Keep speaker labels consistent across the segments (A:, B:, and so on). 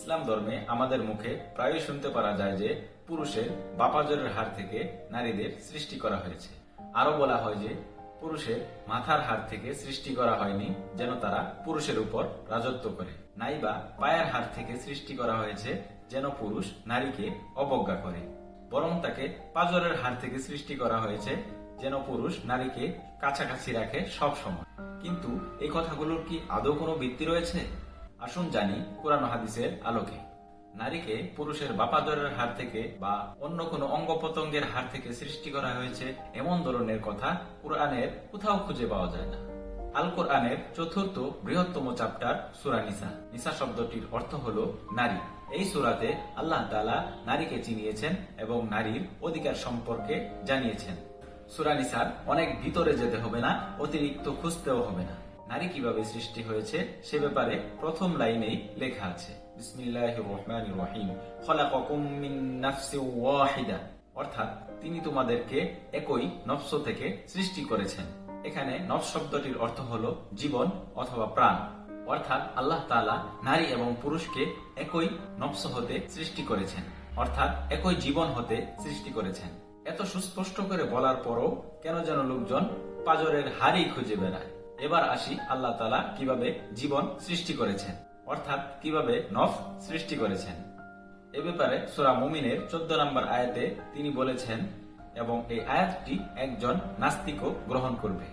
A: ইসলাম ধর্মে আমাদের মুখে প্রায়ই শুনতে পারা যায় যে পুরুষের বাপাজরের হাড় থেকে নারীদের সৃষ্টি করা হয়েছে। আরো বলা হয় যে পুরুষের মাথার হাড় থেকে সৃষ্টি করা হয়নি যেন তারা পুরুষের উপর রাজত্ব করে, নাইবা পায়ের হাড় থেকে সৃষ্টি করা হয়েছে যেন পুরুষ নারীকে অবজ্ঞা করে, বরং তাকে পাজরের হাড় থেকে সৃষ্টি করা হয়েছে যেন পুরুষ নারীকে কাছাকাছি রাখে সব সময়। কিন্তু এই কথাগুলোর কি আদৌ কোনো ভিত্তি রয়েছে? আসুন জানি কোরআন হাদিসের আলোকে। নারীকে পুরুষের বাপাদরের হাড় থেকে বা অন্য কোনো অঙ্গ প্রত্যঙ্গের হাড় থেকে সৃষ্টি করা হয়েছে এমন ধরনের কথা কোরআনের কোথাও খুঁজে পাওয়া যায় না। আল কোরআনের চতুর্থ বৃহত্তম চ্যাপ্টার সূরা নিসা। নিসা শব্দটির অর্থ হলো নারী। এই সূরাতে আল্লাহ তাআলা নারীকে চিনিয়েছেন এবং নারীর অধিকার সম্পর্কে জানিয়েছেন। সূরা নিসার অনেক ভিতরে যেতে হবে না, অতিরিক্ত খুঁজতেও হবে না। নারী কিভাবে সৃষ্টি হয়েছে সে ব্যাপারে প্রথম লাইনেই লেখা আছে, বিসমিল্লাহির রহমানির রহিম, খলাকাকুম মিন নাফসিন ওয়াহিদা, অর্থাৎ তিনি তোমাদেরকে একই নফস থেকে সৃষ্টি করেছেন। এখানে নফস শব্দটির অর্থ হলো জীবন অথবা প্রাণ, অর্থাৎ আল্লাহ তাআলা নারী এবং পুরুষকে একই নফস হতে সৃষ্টি করেছেন, অর্থাৎ একই জীবন হতে সৃষ্টি করেছেন। এত সুস্পষ্ট করে বলার পরও কেন যেন লোকজন পাজরের হাড়ই খুঁজে বেড়ায়। এবার আসি আল্লাহ তাআলা কিভাবে জীবন সৃষ্টি করেছেন, অর্থাৎ কিভাবে নফস সৃষ্টি করেছেন। এ ব্যাপারে সূরা মুমিনের 14 নম্বর আয়াতে তিনি বলেছেন, এবং এই আয়াতটি একজন নাস্তিকও গ্রহণ করবে,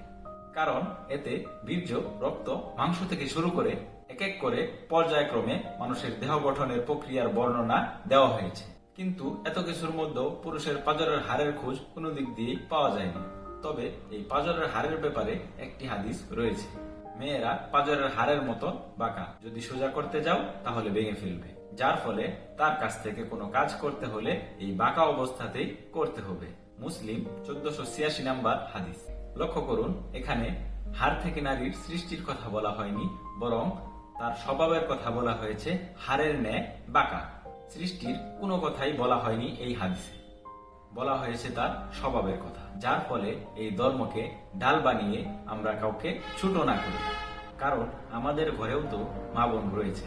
A: কারণ এতে বীর্য, রক্ত, মাংস থেকে শুরু করে এক এক করে পর্যায়ক্রমে মানুষের দেহ গঠনের প্রক্রিয়ার বর্ণনা দেওয়া হয়েছে। কিন্তু এত কিছুর মধ্যেও পুরুষের পাজরের হাড়ের খোঁজ কোনো দিক দিয়েই পাওয়া যায়নি। তবে এই পাজরের হাড়ের ব্যাপারে একটি হাদিস রয়েছে, মেয়েরা পাজরের হাড়ের মতো বাঁকা, যদি সোজা করতে যাও তাহলে ভেঙে ফেলবে, যার ফলে তার কাছ থেকে কোনো কাজ করতে হলে এই বাঁকা অবস্থাতেই করতে হবে। মুসলিম 1486 নম্বর হাদিস। লক্ষ্য করুন, এখানে হাড় থেকে নারীর সৃষ্টির কথা বলা হয়নি, বরং তার স্বভাবের কথা বলা হয়েছে হাড়ের ন্যায় বাঁকা। সৃষ্টির কোনো কথাই বলা হয়নি এই হাদিসে, বলা হয়েছে তার স্বভাবের কথা, যার ফলে এই ধর্মকে ডাল বানিয়ে আমরা কাউকে ছোট না করি, কারণ আমাদের ঘরেও তো মা বোন রয়েছে।